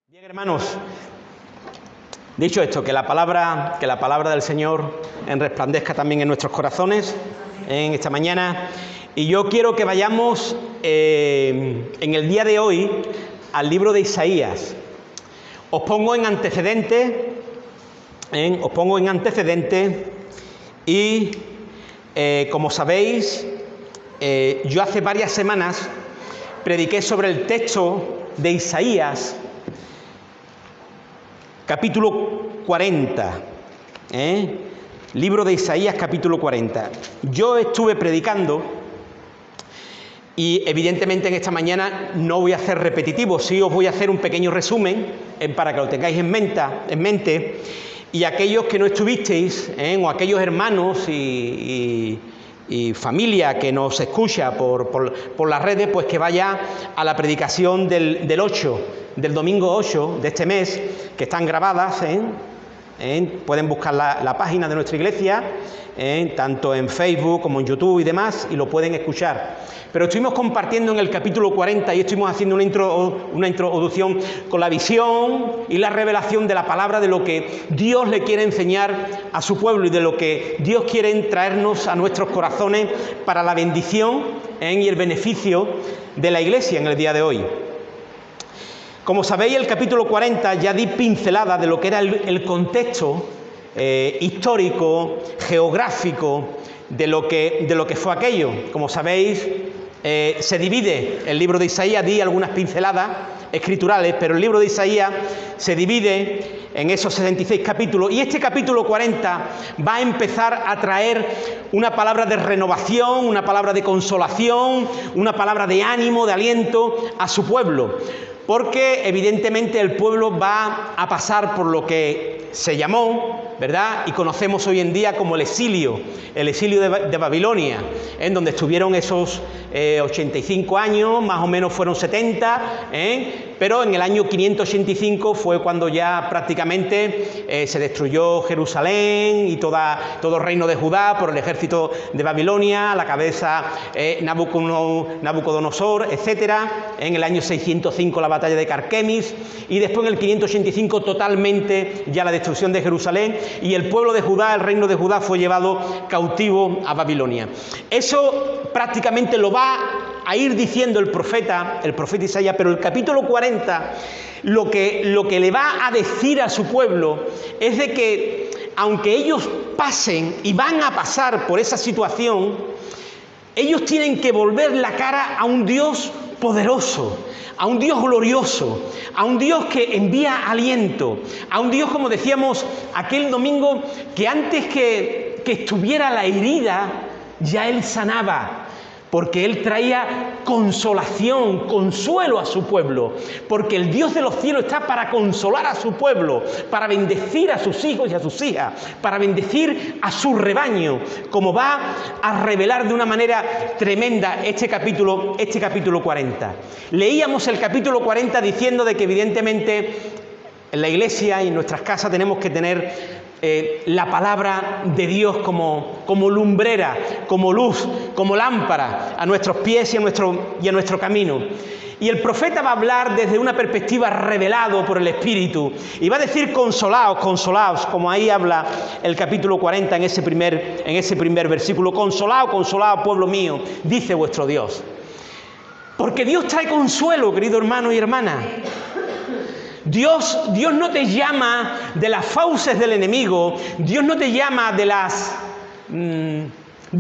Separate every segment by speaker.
Speaker 1: Bien, hermanos, dicho esto, que la palabra del Señor resplandezca también en nuestros corazones en esta mañana. Y yo quiero que vayamos en el día de hoy al libro de Isaías. Os pongo en antecedente y como sabéis, yo hace varias semanas prediqué sobre el texto de Isaías, capítulo 40, libro de Isaías, capítulo 40. Yo estuve predicando y evidentemente en esta mañana no voy a hacer repetitivo, sí os voy a hacer un pequeño resumen para que lo tengáis en mente, y aquellos que no estuvisteis, o aquellos hermanos y familia que nos escucha por las redes, pues que vaya a la predicación del domingo 8 de este mes, que están grabadas, pueden buscar la página de nuestra iglesia, tanto en Facebook como en YouTube y demás, y lo pueden escuchar. Pero estuvimos compartiendo en el capítulo 40 y estuvimos haciendo una introducción con la visión y la revelación de la palabra, de lo que Dios le quiere enseñar a su pueblo y de lo que Dios quiere traernos a nuestros corazones para la bendición y el beneficio de la iglesia en el día de hoy. Como sabéis, el capítulo 40 ya di pincelada de lo que era el contexto histórico, geográfico, de lo que fue aquello. Como sabéis, se divide el libro de Isaías, di algunas pinceladas escriturales, pero el libro de Isaías se divide en esos 66 capítulos, y este capítulo 40 va a empezar a traer una palabra de renovación, una palabra de consolación, una palabra de ánimo, de aliento a su pueblo. Porque evidentemente el pueblo va a pasar por lo que se llamó, ¿verdad?, y conocemos hoy en día como el exilio de Babilonia, en donde estuvieron esos 85 años, más o menos fueron 70, pero en el año 585 fue cuando ya prácticamente se destruyó Jerusalén y todo el reino de Judá por el ejército de Babilonia, a la cabeza Nabucodonosor, etcétera. En el año 605 la batalla de Carquemis, y después en el 585 totalmente ya la destrucción de Jerusalén, y el pueblo de Judá, el reino de Judá, fue llevado cautivo a Babilonia. Eso prácticamente lo va a ir diciendo el profeta Isaías, pero el capítulo 40 lo que le va a decir a su pueblo es de que aunque ellos pasen y van a pasar por esa situación, ellos tienen que volver la cara a un Dios poderoso, a un Dios glorioso, a un Dios que envía aliento, a un Dios, como decíamos aquel domingo, que antes que estuviera la herida, ya Él sanaba, porque Él traía consolación, consuelo a su pueblo, porque el Dios de los cielos está para consolar a su pueblo, para bendecir a sus hijos y a sus hijas, para bendecir a su rebaño, como va a revelar de una manera tremenda este capítulo 40. Leíamos el capítulo 40 diciendo de que evidentemente en la iglesia y en nuestras casas tenemos que tener la palabra de Dios como lumbrera, como luz, como lámpara a nuestros pies y a nuestro camino. Y el profeta va a hablar desde una perspectiva revelado por el Espíritu, y va a decir: consolaos, consolaos, como ahí habla el capítulo 40 en ese primer versículo: consolaos, consolaos, pueblo mío, dice vuestro Dios. Porque Dios trae consuelo, querido hermano y hermana. Dios no te llama de las fauces del enemigo, Dios no te llama de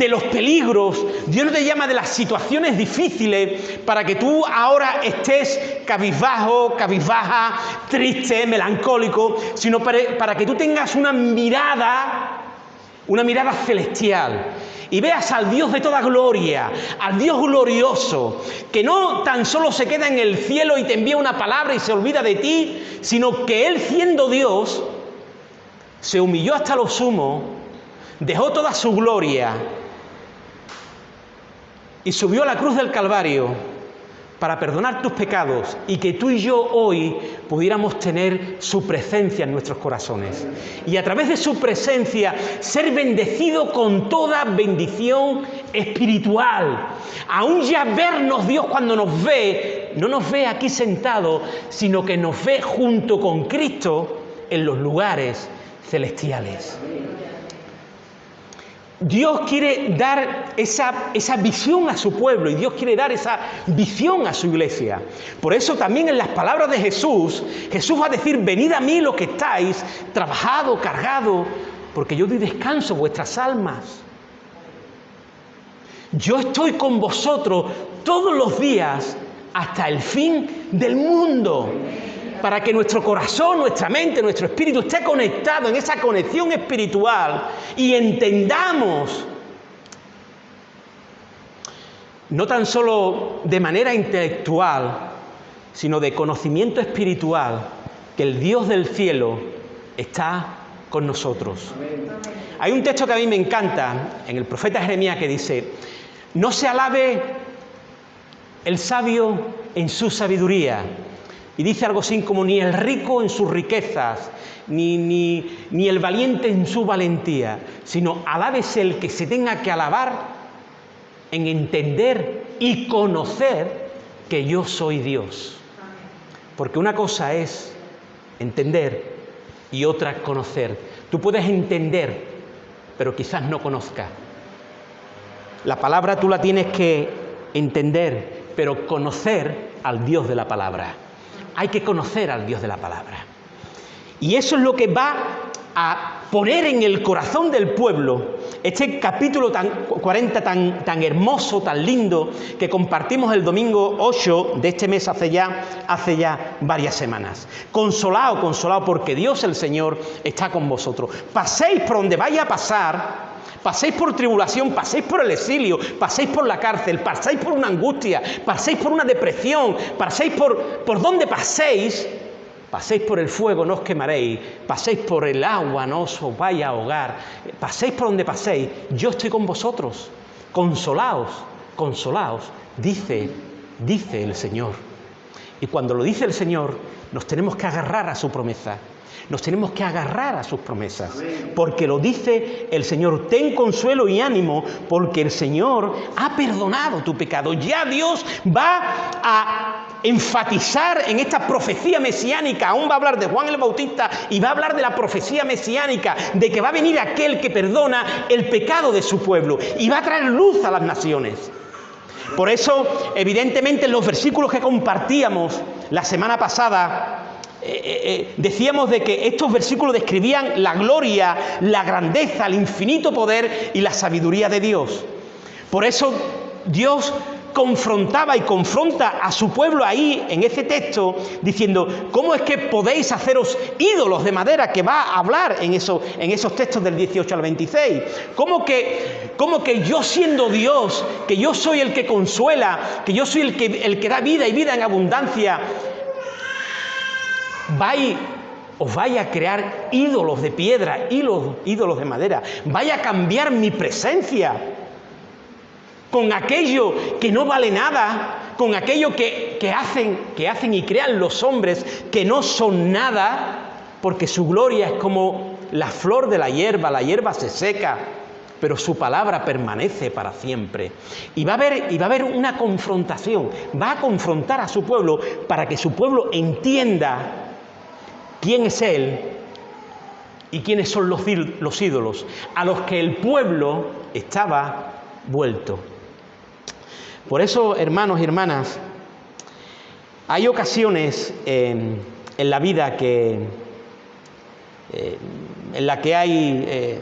Speaker 1: los peligros, Dios no te llama de las situaciones difíciles para que tú ahora estés cabizbajo, cabizbaja, triste, melancólico, sino para que tú tengas una mirada celestial, y veas al Dios de toda gloria, al Dios glorioso, que no tan solo se queda en el cielo y te envía una palabra y se olvida de ti, sino que Él, siendo Dios, se humilló hasta lo sumo, dejó toda su gloria y subió a la cruz del Calvario para perdonar tus pecados, y que tú y yo hoy pudiéramos tener su presencia en nuestros corazones, y a través de su presencia ser bendecido con toda bendición espiritual. Aún ya vernos Dios, cuando nos ve, no nos ve aquí sentados, sino que nos ve junto con Cristo en los lugares celestiales. Dios quiere dar esa visión a su pueblo y Dios quiere dar esa visión a su iglesia. Por eso también en las palabras de Jesús, Jesús va a decir: venid a mí los que estáis trabajados, cargados, porque yo doy descanso a vuestras almas. Yo estoy con vosotros todos los días hasta el fin del mundo, para que nuestro corazón, nuestra mente, nuestro espíritu esté conectado en esa conexión espiritual y entendamos, no tan solo de manera intelectual, sino de conocimiento espiritual, que el Dios del cielo está con nosotros. Hay un texto que a mí me encanta en el profeta Jeremías que dice: no se alabe el sabio en su sabiduría. Y dice algo así como: ni el rico en sus riquezas, ni el valiente en su valentía, sino alábese el que se tenga que alabar en entender y conocer que yo soy Dios. Porque una cosa es entender y otra conocer. Tú puedes entender, pero quizás no conozcas. La palabra tú la tienes que entender, pero conocer al Dios de la palabra. Hay que conocer al Dios de la palabra. Y eso es lo que va a poner en el corazón del pueblo este capítulo 40 tan hermoso, tan lindo, que compartimos el domingo 8 de este mes hace ya varias semanas. Consolado, porque Dios el Señor está con vosotros. Paséis por donde vaya a pasar, paséis por tribulación, paséis por el exilio, paséis por la cárcel, paséis por una angustia, paséis por una depresión, paséis por donde paséis por el fuego, no os quemaréis, paséis por el agua, no os vaya a ahogar, paséis por donde paséis, yo estoy con vosotros, consolaos, dice el Señor. Y cuando lo dice el Señor, nos tenemos que agarrar a su promesa. Nos tenemos que agarrar a sus promesas, porque lo dice el Señor. Ten consuelo y ánimo, porque el Señor ha perdonado tu pecado. Ya Dios va a enfatizar en esta profecía mesiánica. Aún va a hablar de Juan el Bautista y va a hablar de la profecía mesiánica, de que va a venir aquel que perdona el pecado de su pueblo y va a traer luz a las naciones. Por eso, evidentemente, en los versículos que compartíamos la semana pasada, decíamos de que estos versículos describían la gloria, la grandeza, el infinito poder y la sabiduría de Dios. Por eso Dios confrontaba y confronta a su pueblo ahí en ese texto diciendo: ¿cómo es que podéis haceros ídolos de madera? Que va a hablar en esos textos del 18 al 26. ¿Cómo que yo, siendo Dios, que yo soy el que consuela, que yo soy el que da vida y vida en abundancia, os vaya a crear ídolos de piedra, ídolos de madera? Vaya a cambiar mi presencia con aquello que no vale nada, con aquello que hacen y crean los hombres, que no son nada, porque su gloria es como la flor de la hierba se seca, pero su palabra permanece para siempre. Y va a haber una confrontación, va a confrontar a su pueblo para que su pueblo entienda quién es Él y quiénes son los ídolos a los que el pueblo estaba vuelto. Por eso, hermanos y hermanas, hay ocasiones en la vida en la que hay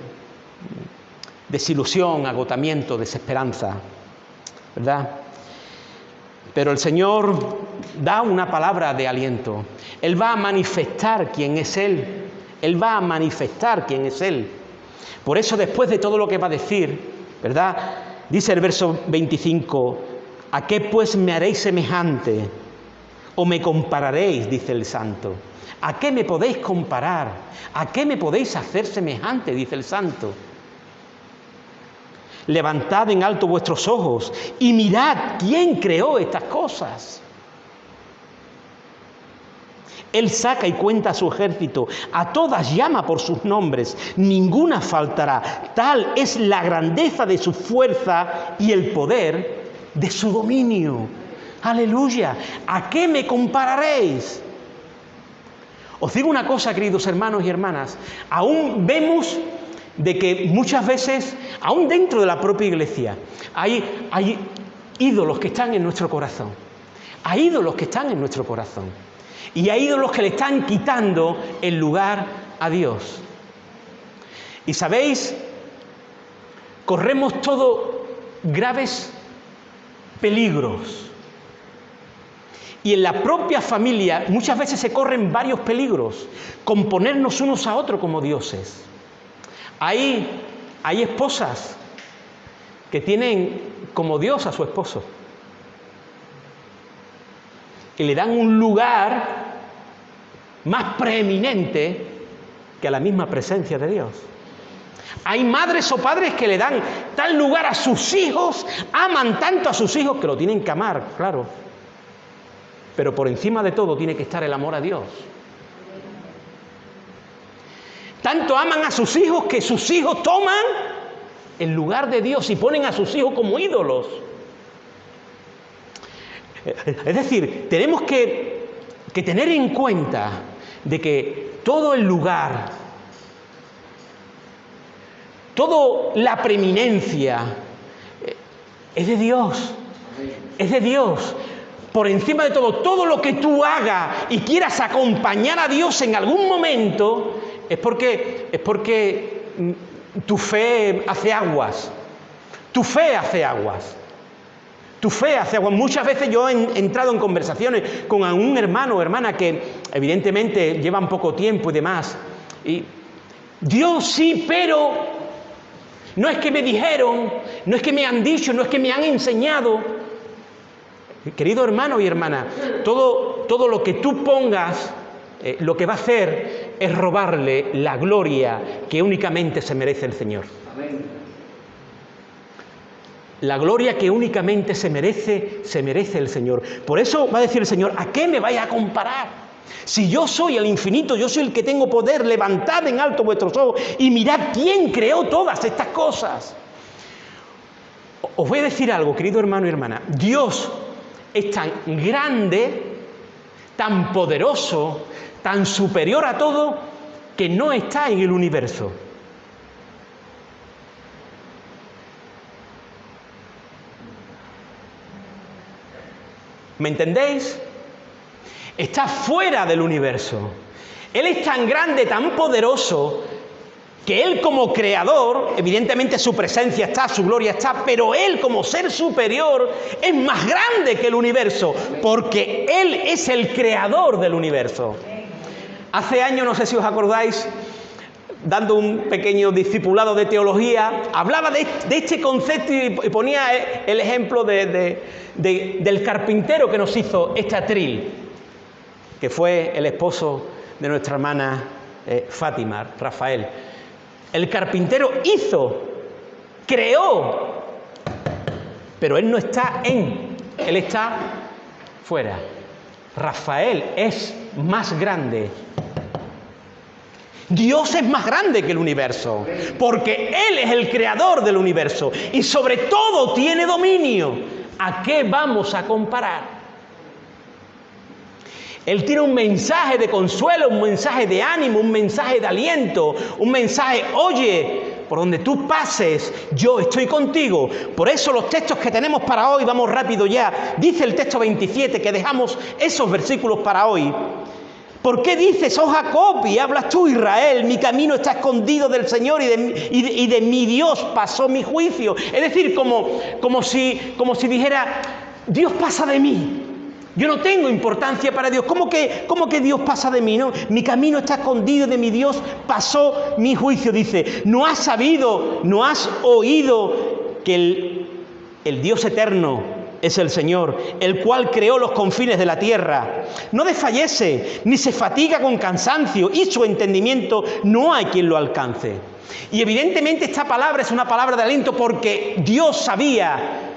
Speaker 1: desilusión, agotamiento, desesperanza, ¿verdad? Pero el Señor da una palabra de aliento. Él va a manifestar quién es Él. Él va a manifestar quién es Él. Por eso, después de todo lo que va a decir, ¿verdad? Dice el verso 25: ¿a qué pues me haréis semejante? ¿O me compararéis? Dice el Santo. ¿A qué me podéis comparar? ¿A qué me podéis hacer semejante? Dice el Santo. Levantad en alto vuestros ojos y mirad quién creó estas cosas. Él saca y cuenta a su ejército, a todas llama por sus nombres, ninguna faltará. Tal es la grandeza de su fuerza y el poder de su dominio. Aleluya. ¿A qué me compararéis? Os digo una cosa, queridos hermanos y hermanas. Aún vemos de que muchas veces, aún dentro de la propia iglesia, hay ídolos que están en nuestro corazón. Hay ídolos que están en nuestro corazón. Y hay ídolos que le están quitando el lugar a Dios. Y sabéis, corremos todos graves peligros. Y en la propia familia muchas veces se corren varios peligros, con ponernos unos a otros como dioses. Hay esposas que tienen como Dios a su esposo. Y le dan un lugar más preeminente que a la misma presencia de Dios. Hay madres o padres que le dan tal lugar a sus hijos, aman tanto a sus hijos que lo tienen que amar, claro. Pero por encima de todo tiene que estar el amor a Dios. Tanto aman a sus hijos que sus hijos toman el lugar de Dios y ponen a sus hijos como ídolos. Es decir, tenemos que tener en cuenta de que todo el lugar, toda la preeminencia es de Dios. Es de Dios. Por encima de todo, todo lo que tú hagas y quieras acompañar a Dios en algún momento, es porque tu fe hace aguas. Tu fe hace aguas. Tu fe hace aguas. Muchas veces yo he entrado en conversaciones con algún hermano o hermana que evidentemente llevan poco tiempo y demás. Y Dios sí, pero no es que me dijeron, no es que me han dicho, no es que me han enseñado. Querido hermano y hermana, todo lo que tú pongas, lo que va a hacer es robarle la gloria que únicamente se merece el Señor. Amén. La gloria que únicamente se merece el Señor. Por eso va a decir el Señor, ¿a qué me vais a comparar? Si yo soy el infinito, yo soy el que tengo poder, levantad en alto vuestros ojos y mirad quién creó todas estas cosas. Os voy a decir algo, querido hermano y hermana. Dios es tan grande, tan poderoso, tan superior a todo, que no está en el universo. ¿Me entendéis? Está fuera del universo. Él es tan grande, tan poderoso, que Él como creador, evidentemente su presencia está, su gloria está, pero Él como ser superior es más grande que el universo, porque Él es el creador del universo. Hace años, no sé si os acordáis, dando un pequeño discipulado de teología, hablaba de este concepto y ponía el ejemplo del carpintero que nos hizo este atril, que fue el esposo de nuestra hermana Fátima, Rafael. El carpintero creó, pero él no está él está fuera. Rafael es más grande. Dios es más grande que el universo, porque Él es el creador del universo y sobre todo tiene dominio. ¿A qué vamos a comparar? Él tiene un mensaje de consuelo, un mensaje de ánimo, un mensaje de aliento, un mensaje, oye, por donde tú pases, yo estoy contigo. Por eso los textos que tenemos para hoy, vamos rápido ya, dice el texto 27, que dejamos esos versículos para hoy. ¿Por qué dices, oh Jacob, y hablas tú, Israel, mi camino está escondido del Señor y de mi Dios pasó mi juicio? Es decir, como si dijera, Dios pasa de mí. Yo no tengo importancia para Dios. ¿Cómo que Dios pasa de mí? ¿No? Mi camino está escondido, de mi Dios pasó mi juicio. Dice, ¿no has sabido, no has oído que el Dios eterno es el Señor, el cual creó los confines de la tierra? No desfallece, ni se fatiga con cansancio, y su entendimiento no hay quien lo alcance. Y evidentemente esta palabra es una palabra de aliento porque Dios sabía,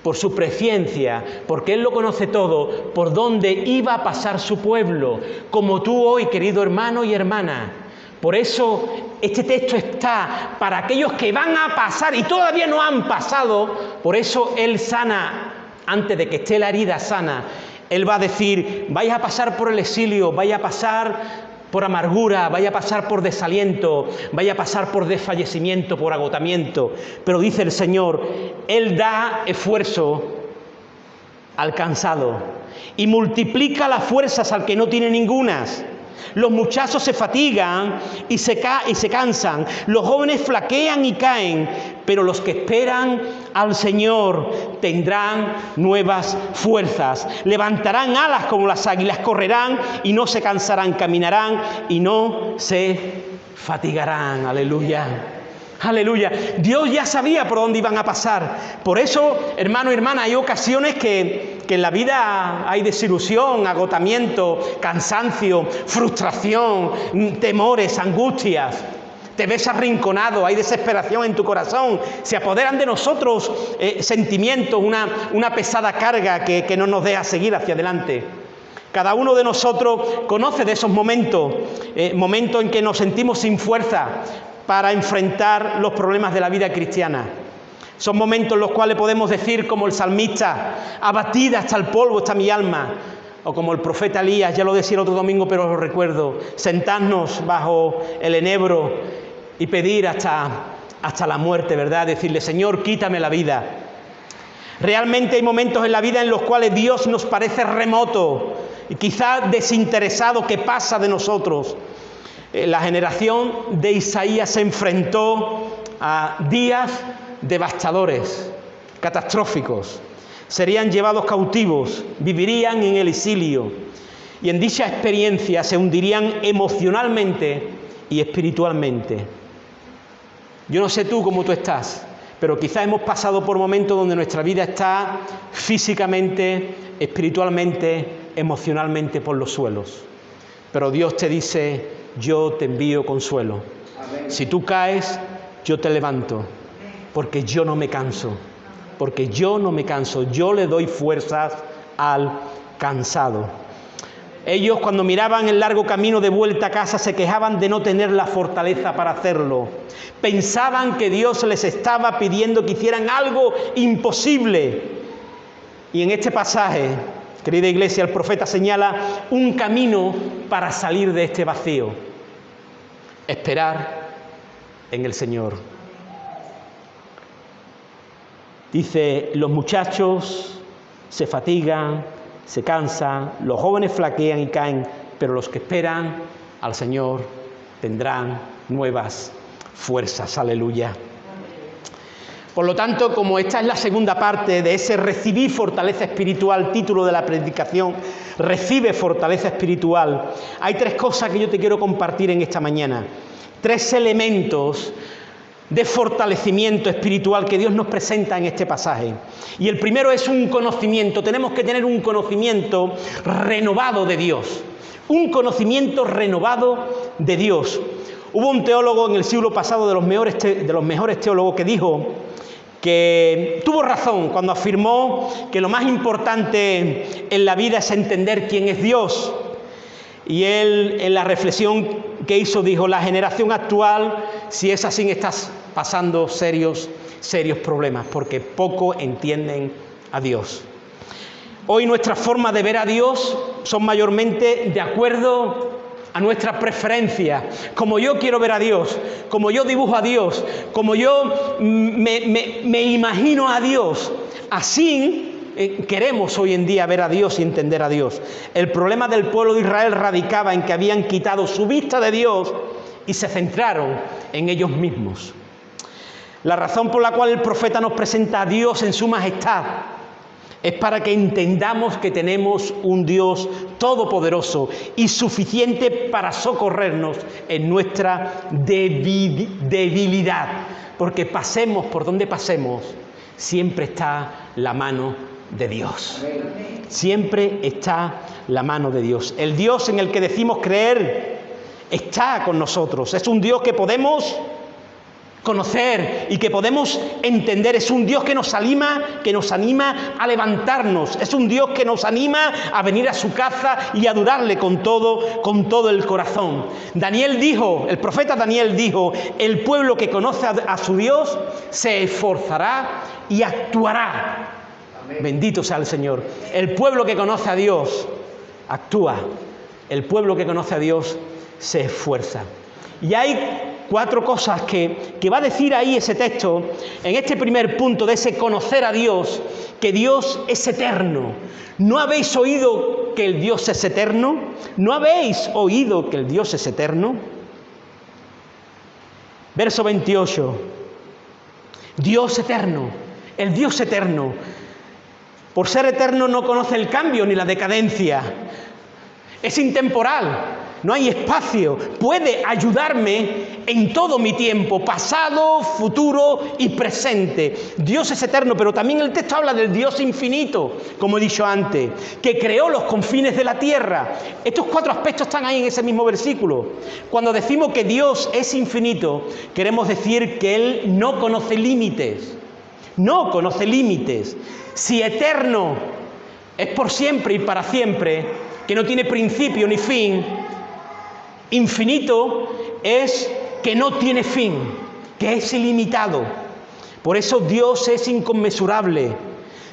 Speaker 1: por su presciencia, porque Él lo conoce todo, por dónde iba a pasar su pueblo, como tú hoy, querido hermano y hermana. Por eso este texto está para aquellos que van a pasar y todavía no han pasado. Por eso Él sana antes de que esté la herida sana, Él va a decir, vais a pasar por el exilio, vais a pasar por amargura, vais a pasar por desaliento, vais a pasar por desfallecimiento, por agotamiento. Pero dice el Señor, Él da esfuerzo al cansado y multiplica las fuerzas al que no tiene ningunas. Los muchachos se fatigan y se cansan, los jóvenes flaquean y caen, pero los que esperan al Señor tendrán nuevas fuerzas, levantarán alas como las águilas, correrán y no se cansarán, caminarán y no se fatigarán. Aleluya. Aleluya. Dios ya sabía por dónde iban a pasar. Por eso, hermano y hermana, hay ocasiones que en la vida hay desilusión, agotamiento, cansancio, frustración, temores, angustias. Te ves arrinconado, hay desesperación en tu corazón. Se apoderan de nosotros sentimientos, una pesada carga que no nos deja seguir hacia adelante. Cada uno de nosotros conoce de esos momentos, momentos en que nos sentimos sin fuerza para enfrentar los problemas de la vida cristiana. Son momentos en los cuales podemos decir, como el salmista, abatida hasta el polvo está mi alma, o como el profeta Elías, ya lo decía el otro domingo, pero os lo recuerdo, sentarnos bajo el enebro y pedir hasta la muerte, ¿verdad? Decirle, Señor, quítame la vida. Realmente hay momentos en la vida en los cuales Dios nos parece remoto y quizás desinteresado, que pasa de nosotros. La generación de Isaías se enfrentó a días devastadores, catastróficos. Serían llevados cautivos, vivirían en el exilio y en dicha experiencia se hundirían emocionalmente y espiritualmente. Yo no sé tú cómo tú estás, pero quizás hemos pasado por momentos donde nuestra vida está físicamente, espiritualmente, emocionalmente por los suelos. Pero Dios te dice, yo te envío consuelo. Amén. Si tú caes, yo te levanto, porque yo no me canso, yo le doy fuerzas al cansado. Ellos, cuando miraban el largo camino de vuelta a casa, se quejaban de no tener la fortaleza para hacerlo. Pensaban que Dios les estaba pidiendo que hicieran algo imposible. Y en este pasaje, querida iglesia, el profeta señala un camino para salir de este vacío. Esperar en el Señor. Dice, los muchachos se fatigan, se cansan, los jóvenes flaquean y caen, pero los que esperan al Señor tendrán nuevas fuerzas. Aleluya. Por lo tanto, como esta es la segunda parte de ese recibir fortaleza espiritual, título de la predicación, recibe fortaleza espiritual, hay tres cosas que yo te quiero compartir en esta mañana. Tres elementos de fortalecimiento espiritual que Dios nos presenta en este pasaje. Y el primero es un conocimiento. Tenemos que tener un conocimiento renovado de Dios. Un conocimiento renovado de Dios. Hubo un teólogo en el siglo pasado, de los mejores teólogos, que dijo que tuvo razón cuando afirmó que lo más importante en la vida es entender quién es Dios. Y él, en la reflexión que hizo, dijo, la generación actual, si es así, está pasando serios problemas, porque poco entienden a Dios. Hoy nuestra forma de ver a Dios son mayormente de acuerdo a nuestra preferencia, como yo quiero ver a Dios, como yo dibujo a Dios, como yo me imagino a Dios. Así queremos hoy en día ver a Dios y entender a Dios. El problema del pueblo de Israel radicaba en que habían quitado su vista de Dios y se centraron en ellos mismos. La razón por la cual el profeta nos presenta a Dios en su majestad es para que entendamos que tenemos un Dios todopoderoso y suficiente para socorrernos en nuestra debilidad. Porque pasemos por donde pasemos, siempre está la mano de Dios. Siempre está la mano de Dios. El Dios en el que decimos creer está con nosotros. Es un Dios que podemos conocer y que podemos entender. Es un Dios que nos anima a levantarnos. Es un Dios que nos anima a venir a su casa y a adorarle con todo el corazón. El profeta Daniel dijo, el pueblo que conoce a su Dios se esforzará y actuará. Bendito sea el Señor. El pueblo que conoce a Dios actúa. El pueblo que conoce a Dios se esfuerza. Y hay 4 cosas que va a decir ahí ese texto, en este primer punto de ese conocer a Dios, que Dios es eterno. ¿No habéis oído que el Dios es eterno? ¿No habéis oído que el Dios es eterno? Verso 28. Dios eterno, el Dios eterno. Por ser eterno no conoce el cambio ni la decadencia. Es intemporal. No hay espacio, puede ayudarme en todo mi tiempo, pasado, futuro y presente. Dios es eterno, pero también el texto habla del Dios infinito, como he dicho antes, que creó los confines de la tierra. Estos 4 aspectos están ahí en ese mismo versículo. Cuando decimos que Dios es infinito, queremos decir que Él no conoce límites. No conoce límites. Si eterno es por siempre y para siempre, que no tiene principio ni fin, infinito es que no tiene fin, que es ilimitado. Por eso Dios es inconmensurable,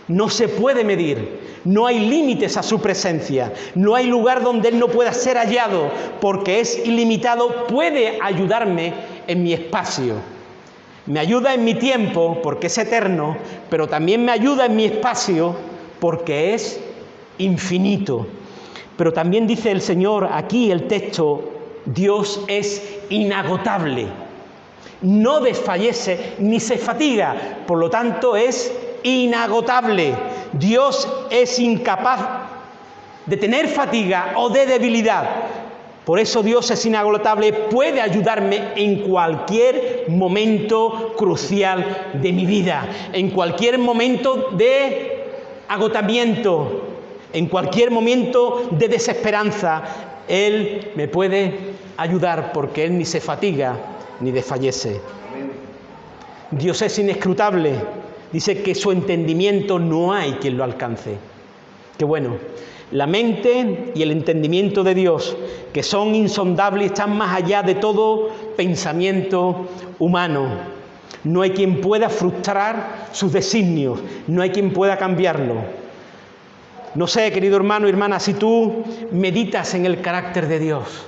Speaker 1: no se puede medir, no hay límites a su presencia, no hay lugar donde Él no pueda ser hallado, porque es ilimitado, puede ayudarme en mi espacio. Me ayuda en mi tiempo, porque es eterno, pero también me ayuda en mi espacio, porque es infinito. Pero también dice el Señor aquí, el texto, Dios es inagotable, no desfallece ni se fatiga, por lo tanto es inagotable. Dios es incapaz de tener fatiga o de debilidad. Por eso Dios es inagotable, puede ayudarme en cualquier momento crucial de mi vida, en cualquier momento de agotamiento, en cualquier momento de desesperanza. Él me puede ayudar porque Él ni se fatiga ni desfallece. Dios es inescrutable. Dice que su entendimiento no hay quien lo alcance. Qué bueno. La mente y el entendimiento de Dios, que son insondables, están más allá de todo pensamiento humano. No hay quien pueda frustrar sus designios, no hay quien pueda cambiarlo. No sé, querido hermano y hermana, si tú meditas en el carácter de Dios,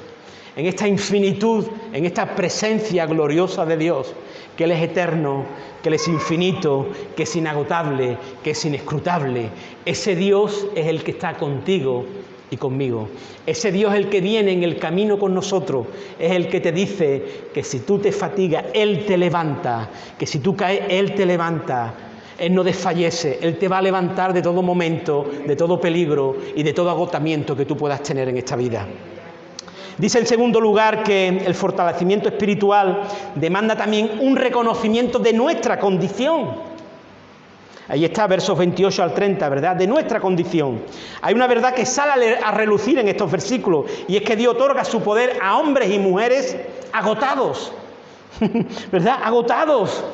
Speaker 1: en esta infinitud, en esta presencia gloriosa de Dios, que Él es eterno, que Él es infinito, que es inagotable, que es inescrutable. Ese Dios es el que está contigo y conmigo. Ese Dios es el que viene en el camino con nosotros, es el que te dice que si tú te fatigas, Él te levanta, que si tú caes, Él te levanta. Él no desfallece, Él te va a levantar de todo momento, de todo peligro y de todo agotamiento que tú puedas tener en esta vida. Dice en segundo lugar que el fortalecimiento espiritual demanda también un reconocimiento de nuestra condición. Ahí está, versos 28 al 30, ¿verdad? De nuestra condición. Hay una verdad que sale a relucir en estos versículos, y es que Dios otorga su poder a hombres y mujeres agotados, ¿verdad? Agotados.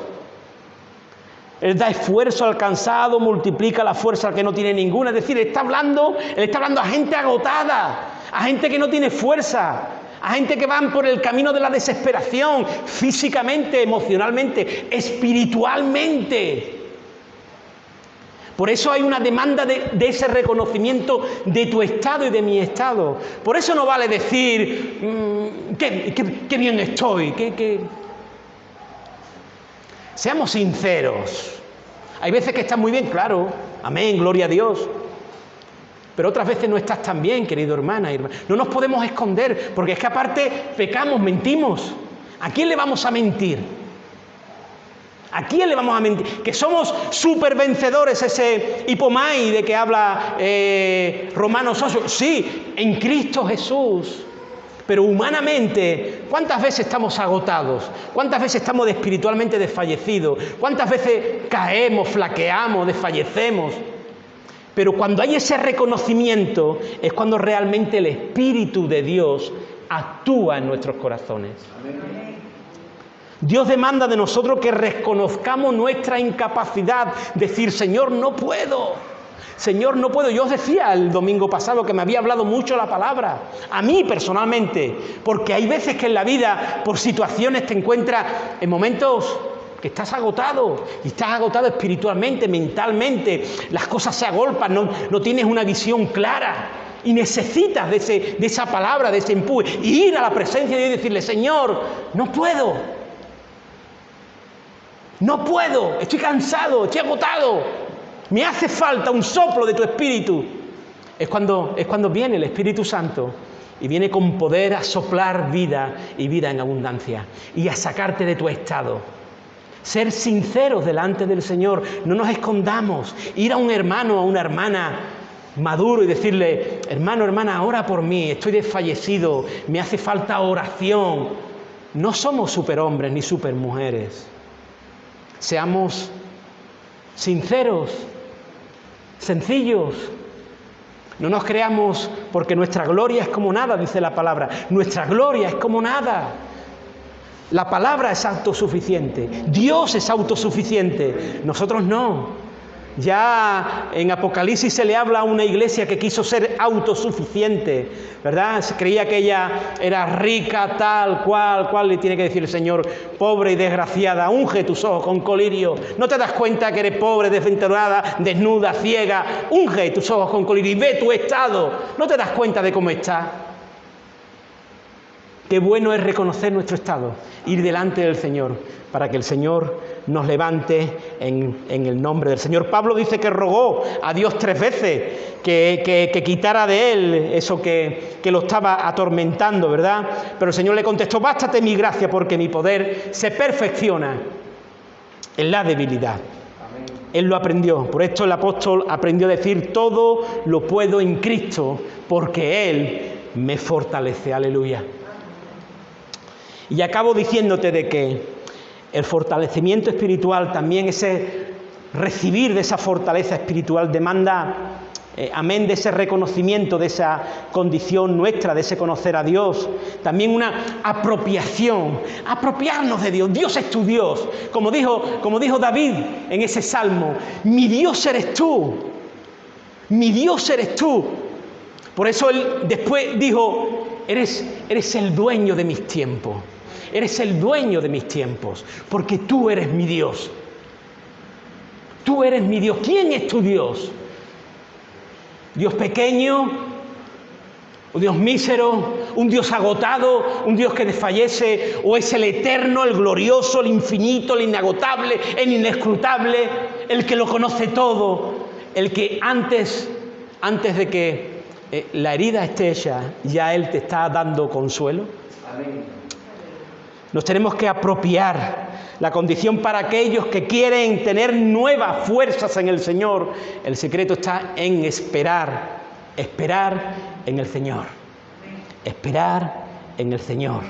Speaker 1: Él da esfuerzo al cansado, multiplica la fuerza al que no tiene ninguna. Es decir, Él está hablando a gente agotada, a gente que no tiene fuerza, a gente que van por el camino de la desesperación, físicamente, emocionalmente, espiritualmente. Por eso hay una demanda de ese reconocimiento de tu estado y de mi estado. Por eso no vale decir, qué bien estoy, Seamos sinceros. Hay veces que estás muy bien, claro, amén, gloria a Dios. Pero otras veces no estás tan bien, querido hermana y hermano. No nos podemos esconder, porque es que aparte pecamos, mentimos. ¿A quién le vamos a mentir? ¿A quién le vamos a mentir? Que somos supervencedores, ese hipomai de que habla Romanos 8. Sí, en Cristo Jesús. Pero humanamente, ¿cuántas veces estamos agotados? ¿Cuántas veces estamos espiritualmente desfallecidos? ¿Cuántas veces caemos, flaqueamos, desfallecemos? Pero cuando hay ese reconocimiento es cuando realmente el Espíritu de Dios actúa en nuestros corazones. Amén. Dios demanda de nosotros que reconozcamos nuestra incapacidad, decir, Señor, no puedo. Señor, no puedo. Yo os decía el domingo pasado que me había hablado mucho la palabra, a mí personalmente, porque hay veces que en la vida, por situaciones, te encuentras en momentos que estás agotado, y estás agotado espiritualmente, mentalmente, las cosas se agolpan, no tienes una visión clara, y necesitas de esa palabra, de ese empuje, y ir a la presencia de Dios y decirle: Señor, no puedo, estoy cansado, estoy agotado, me hace falta un soplo de tu Espíritu. Es cuando viene el Espíritu Santo y viene con poder a soplar vida y vida en abundancia y a sacarte de tu estado. Ser sinceros delante del Señor, no nos escondamos. Ir a un hermano, a una hermana maduro y decirle: hermano, hermana, ora por mí, estoy desfallecido, me hace falta oración. No somos superhombres ni supermujeres. Seamos sinceros, sencillos. No nos creamos, porque nuestra gloria es como nada, dice la palabra. Nuestra gloria es como nada. La palabra es autosuficiente. Dios es autosuficiente. Nosotros no. Ya en Apocalipsis se le habla a una iglesia que quiso ser autosuficiente, ¿verdad? Se creía que ella era rica, tal cual le tiene que decir el Señor: pobre y desgraciada, unge tus ojos con colirio. ¿No te das cuenta que eres pobre, desventurada, desnuda, ciega? Unge tus ojos con colirio y ve tu estado. ¿No te das cuenta de cómo estás? Qué bueno es reconocer nuestro estado, ir delante del Señor, para que el Señor nos levante en el nombre del Señor. Pablo dice que rogó a Dios 3 veces que quitara de él eso que lo estaba atormentando, ¿verdad? Pero el Señor le contestó: bástate mi gracia, porque mi poder se perfecciona en la debilidad. Él lo aprendió. Por esto el apóstol aprendió a decir: todo lo puedo en Cristo, porque Él me fortalece. Aleluya. Y acabo diciéndote de que el fortalecimiento espiritual, también ese recibir de esa fortaleza espiritual, demanda, amén, de ese reconocimiento de esa condición nuestra, de ese conocer a Dios, también una apropiación, apropiarnos de Dios. Dios es tu Dios, como dijo David en ese salmo: mi Dios eres tú, mi Dios eres tú. Por eso él después dijo: eres el dueño de mis tiempos. Eres el dueño de mis tiempos, porque tú eres mi Dios. Tú eres mi Dios. ¿Quién es tu Dios? ¿Dios pequeño? ¿Un Dios mísero? ¿Un Dios agotado? ¿Un Dios que desfallece? ¿O es el eterno, el glorioso, el infinito, el inagotable, el inescrutable, el que lo conoce todo? El que antes de que la herida esté hecha, ya Él te está dando consuelo. Amén. Nos tenemos que apropiar la condición para aquellos que quieren tener nuevas fuerzas en el Señor. El secreto está en esperar en el Señor. Esperar en el Señor.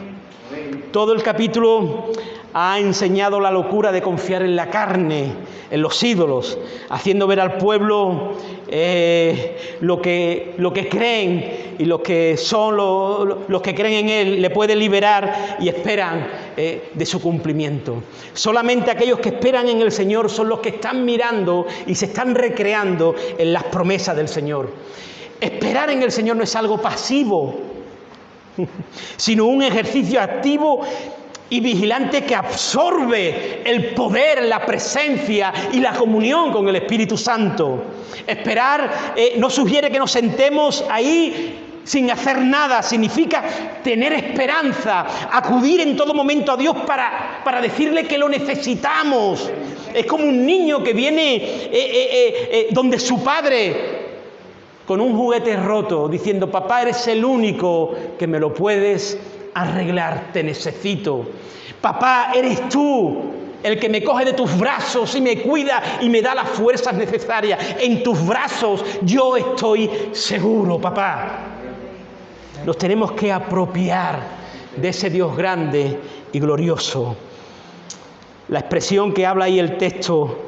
Speaker 1: Todo el capítulo ha enseñado la locura de confiar en la carne, en los ídolos, haciendo ver al pueblo lo que creen, y los que son los que creen en Él le puede liberar y esperan de su cumplimiento. Solamente aquellos que esperan en el Señor son los que están mirando y se están recreando en las promesas del Señor. Esperar en el Señor no es algo pasivo, sino un ejercicio activo y vigilante que absorbe el poder, la presencia y la comunión con el Espíritu Santo. Esperar no sugiere que nos sentemos ahí sin hacer nada, significa tener esperanza, acudir en todo momento a Dios para decirle que lo necesitamos. Es como un niño que viene donde su padre con un juguete roto, diciendo: papá, eres el único que me lo puedes arreglar, te necesito. Papá, eres tú el que me coge de tus brazos y me cuida y me da las fuerzas necesarias. En tus brazos yo estoy seguro, papá. Nos tenemos que apropiar de ese Dios grande y glorioso. La expresión que habla ahí el texto: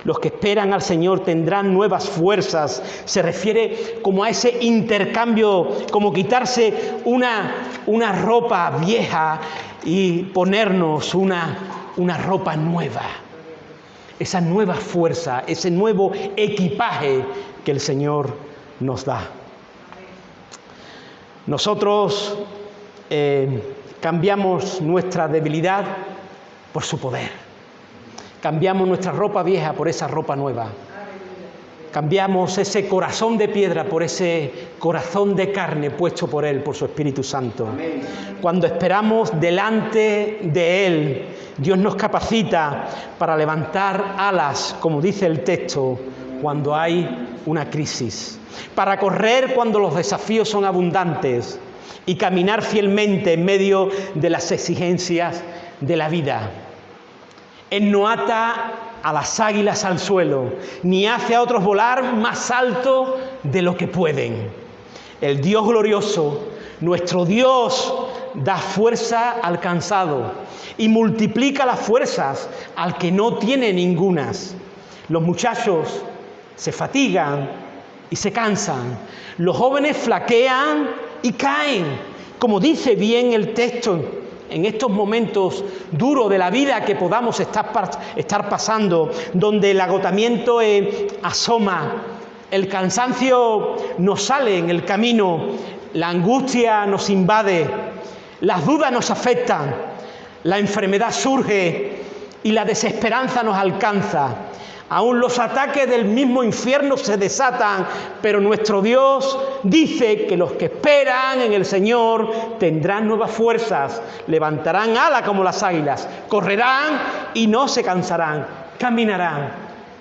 Speaker 1: los que esperan al Señor tendrán nuevas fuerzas, se refiere como a ese intercambio, como quitarse una ropa vieja y ponernos una ropa nueva. Esa nueva fuerza, ese nuevo equipaje que el Señor nos da. Nosotros cambiamos nuestra debilidad por su poder. Cambiamos nuestra ropa vieja por esa ropa nueva. Cambiamos ese corazón de piedra por ese corazón de carne puesto por Él, por su Espíritu Santo. Amén. Cuando esperamos delante de Él, Dios nos capacita para levantar alas, como dice el texto, cuando hay una crisis, para correr cuando los desafíos son abundantes y caminar fielmente en medio de las exigencias de la vida. Él no ata a las águilas al suelo, ni hace a otros volar más alto de lo que pueden. El Dios glorioso, nuestro Dios, da fuerza al cansado y multiplica las fuerzas al que no tiene ningunas. Los muchachos se fatigan y se cansan. Los jóvenes flaquean y caen. Como dice bien el texto, en estos momentos duros de la vida que podamos estar pasando, donde el agotamiento asoma, el cansancio nos sale en el camino, la angustia nos invade, las dudas nos afectan, la enfermedad surge y la desesperanza nos alcanza. Aún los ataques del mismo infierno se desatan, pero nuestro Dios dice que los que esperan en el Señor tendrán nuevas fuerzas, levantarán alas como las águilas, correrán y no se cansarán, caminarán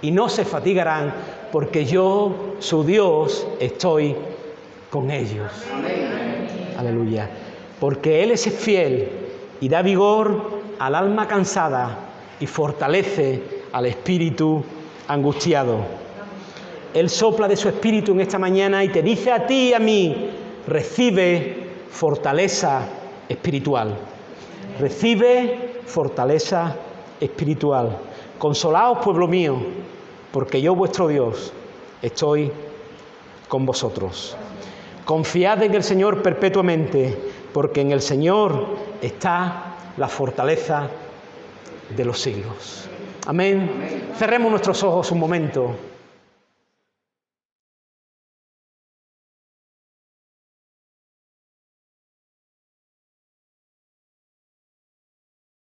Speaker 1: y no se fatigarán, porque yo, su Dios, estoy con ellos. Amén. Aleluya. Porque Él es fiel y da vigor al alma cansada y fortalece al espíritu angustiado. Él sopla de su espíritu en esta mañana y te dice a ti y a mí: recibe fortaleza espiritual. Recibe fortaleza espiritual. Consolaos, pueblo mío, porque yo, vuestro Dios, estoy con vosotros. Confiad en el Señor perpetuamente, porque en el Señor está la fortaleza de los siglos. Amén. Cerremos nuestros ojos un momento.